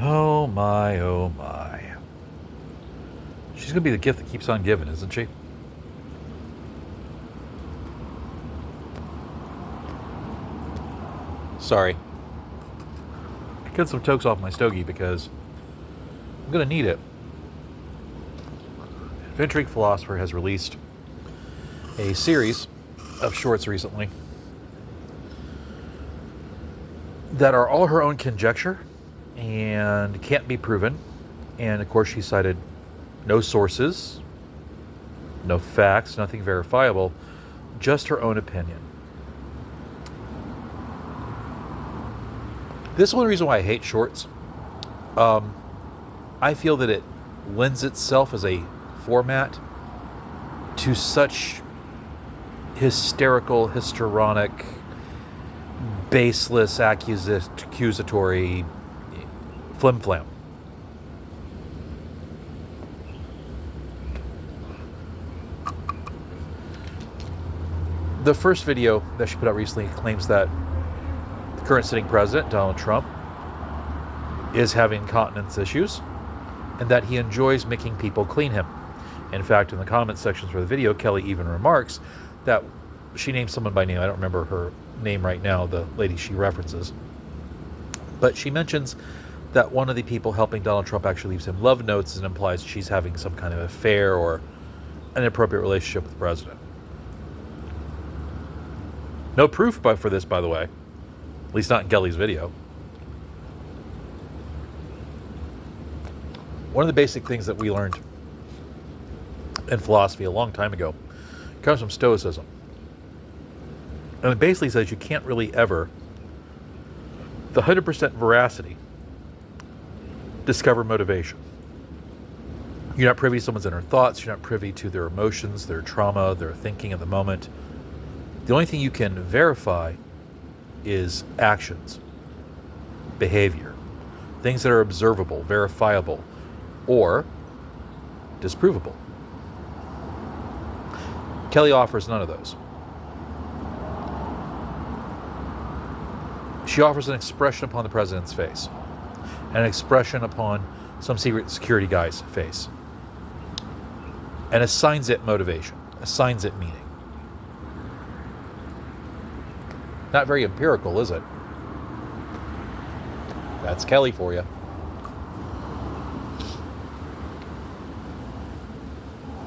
Oh my, oh my. She's going to be the gift that keeps on giving, isn't she? Sorry. Cut some tokes off my stogie because I'm going to need it. Adventuring Philosopher has released a series of shorts recently that are all her own conjecture and can't be proven. And of course, she cited no sources, no facts, nothing verifiable, just her own opinion. This is one reason why I hate shorts. I feel that it lends itself as a format to such hysterical, histrionic, baseless, accusatory flim-flam. The first video that she put out recently claims that the current sitting president, Donald Trump, is having continence issues and that he enjoys making people clean him. In fact, in the comment sections for the video, Kelly even remarks that she named someone by name. I don't remember her name right now, the lady she references. But she mentions that one of the people helping Donald Trump actually leaves him love notes and implies she's having some kind of affair or an inappropriate relationship with the president. No proof for this, by the way. At least not in Kelly's video. One of the basic things that we learned in philosophy a long time ago comes from Stoicism. And it basically says you can't really ever, with 100% veracity, discover motivation. You're not privy to someone's inner thoughts. You're not privy to their emotions, their trauma, their thinking at the moment. The only thing you can verify is actions, behavior, things that are observable, verifiable, or disprovable. Kelly offers none of those. She offers an expression upon the president's face, an expression upon some secret security guy's face, and assigns it motivation, assigns it meaning. Not very empirical, is it? That's Kelly for you.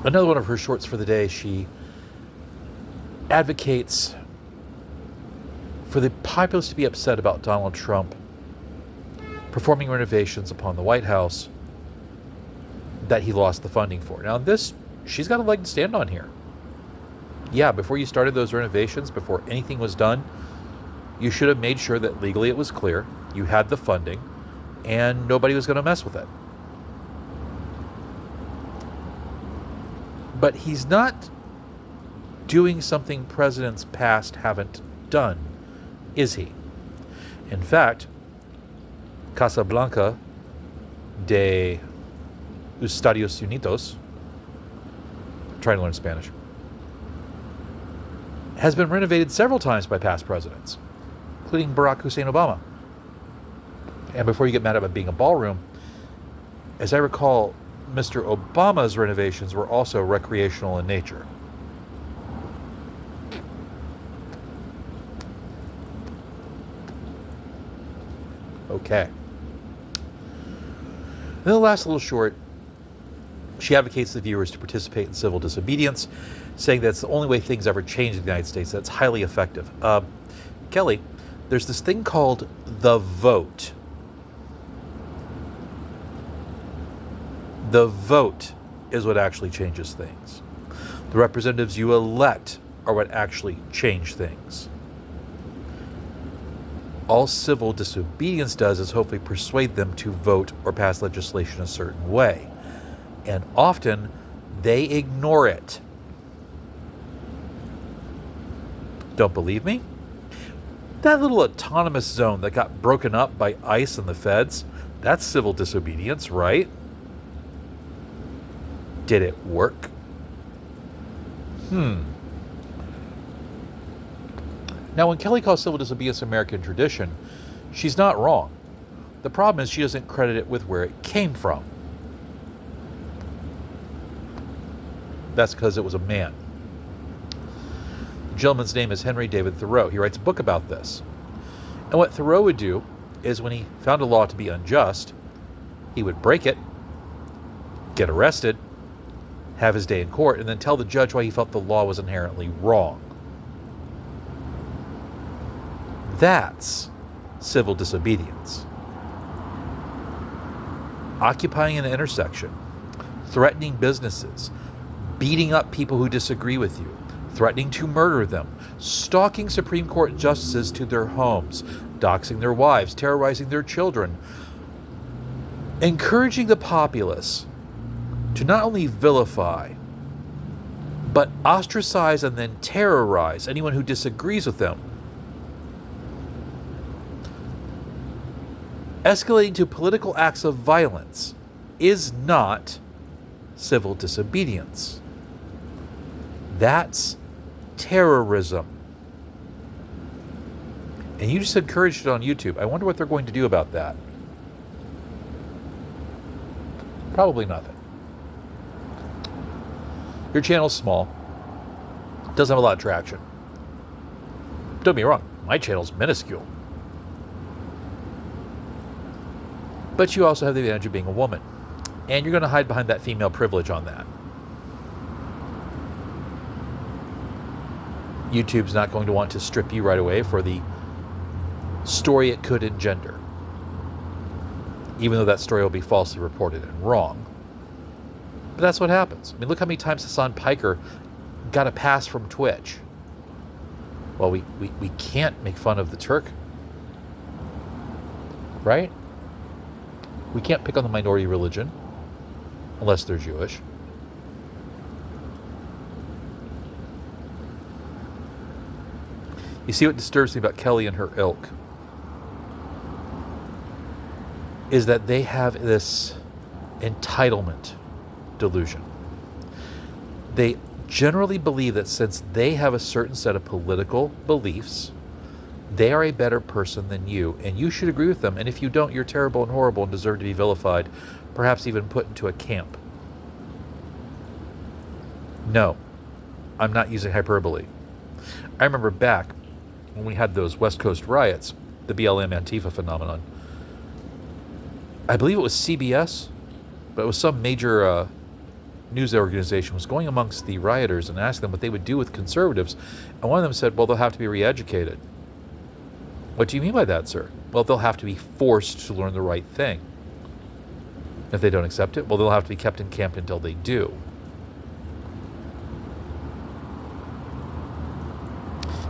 Another one of her shorts for the day, she advocates for the populace to be upset about Donald Trump performing renovations upon the White House that he lost the funding for. Now this, she's got a leg to stand on here. Yeah, before you started those renovations, before anything was done, you should have made sure that legally it was clear, you had the funding, and nobody was going to mess with it. But he's not doing something presidents past haven't done, is he? In fact, Casablanca de Estados Unidos, I'm trying to learn Spanish, has been renovated several times by past presidents, including Barack Hussein Obama. And before you get mad about being a ballroom, as I recall, Mr. Obama's renovations were also recreational in nature. Okay. Then the last little short, she advocates the viewers to participate in civil disobedience, saying that's the only way things ever change in the United States. That's highly effective. Kelly, there's this thing called the vote. The vote is what actually changes things. The representatives you elect are what actually change things. All civil disobedience does is hopefully persuade them to vote or pass legislation a certain way. And often they ignore it. Don't believe me? That little autonomous zone that got broken up by ICE and the feds, that's civil disobedience, right? Did it work? Now, when Kelly calls civil disobedience American tradition, she's not wrong. The problem is she doesn't credit it with where it came from. That's because it was a man. The gentleman's name is Henry David Thoreau. He writes a book about this. And what Thoreau would do is when he found a law to be unjust, he would break it, get arrested, have his day in court, and then tell the judge why he felt the law was inherently wrong. That's civil disobedience. Occupying an intersection, threatening businesses, beating up people who disagree with you, threatening to murder them, stalking Supreme Court justices to their homes, doxing their wives, terrorizing their children, encouraging the populace to not only vilify, but ostracize and then terrorize anyone who disagrees with them. Escalating to political acts of violence is not civil disobedience. That's terrorism. And you just encouraged it on YouTube. I wonder what they're going to do about that. Probably nothing. Your channel's small. Doesn't have a lot of traction. Don't get me wrong, my channel's minuscule. But you also have the advantage of being a woman. And you're going to hide behind that female privilege on that. YouTube's not going to want to strip you right away for the story it could engender. Even though that story will be falsely reported and wrong. But that's what happens. I mean, look how many times Hassan Piker got a pass from Twitch. Well, we can't make fun of the Turk. Right? We can't pick on the minority religion unless they're Jewish. You see what disturbs me about Kelly and her ilk is that they have this entitlement delusion. They generally believe that since they have a certain set of political beliefs, they are a better person than you, and you should agree with them. And if you don't, you're terrible and horrible and deserve to be vilified, perhaps even put into a camp. No, I'm not using hyperbole. I remember back when we had those West Coast riots, the BLM Antifa phenomenon. I believe it was CBS, but it was some major news organization was going amongst the rioters and asking them what they would do with conservatives. And one of them said, well, they'll have to be re-educated. What do you mean by that, sir? Well, they'll have to be forced to learn the right thing. If they don't accept it, well, they'll have to be kept in camp until they do.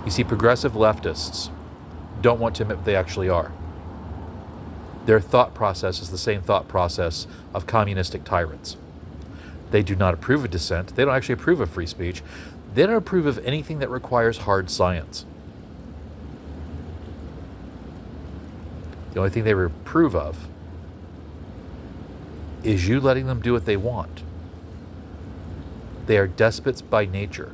You see, progressive leftists don't want to admit what they actually are. Their thought process is the same thought process of communistic tyrants. They do not approve of dissent. They don't actually approve of free speech. They don't approve of anything that requires hard science. The only thing they approve of is you letting them do what they want. They are despots by nature.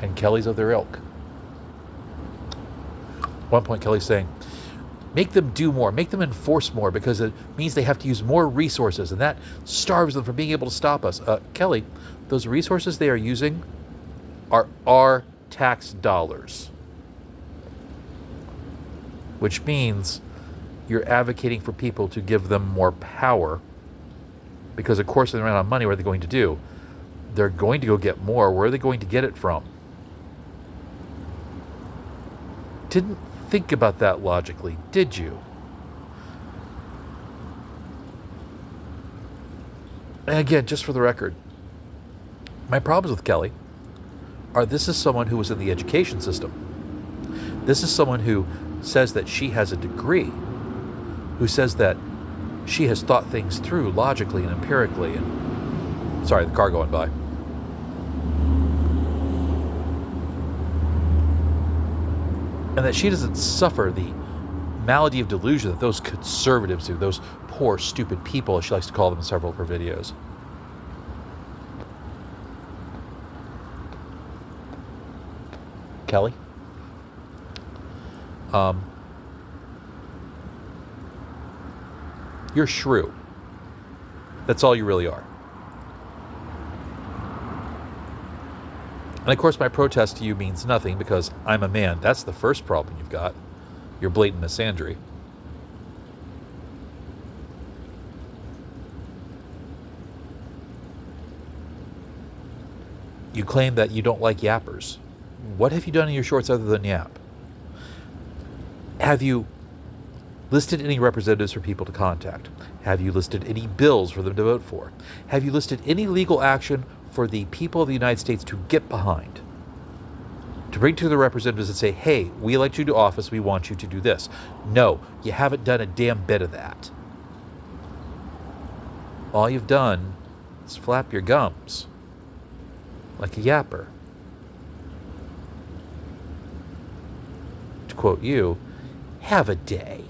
And Kelly's of their ilk. At one point, Kelly's saying, make them do more, make them enforce more, because it means they have to use more resources, and that starves them from being able to stop us. Kelly, those resources they are using are our tax dollars. Which means you're advocating for people to give them more power, because of course, when they run out of money, what are they going to do? They're going to go get more. Where are they going to get it from? Didn't think about that logically, did you? And again, just for the record, my problems with Kelly are this is someone who was in the education system. This is someone who says that she has a degree, who says that she has thought things through logically and empirically. And sorry, the car going by. And that she doesn't suffer the malady of delusion that those conservatives do, those poor, stupid people, as she likes to call them in several of her videos. Kelly? You're shrew. That's all you really are. And of course, my protest to you means nothing because I'm a man. That's the first problem you've got. You're blatant misandry. You claim that you don't like yappers. What have you done in your shorts other than yap? Have you listed any representatives for people to contact? Have you listed any bills for them to vote for? Have you listed any legal action for the people of the United States to get behind? To bring to the representatives and say, hey, we elect you to office, we want you to do this. No, you haven't done a damn bit of that. All you've done is flap your gums like a yapper. To quote you, have a day.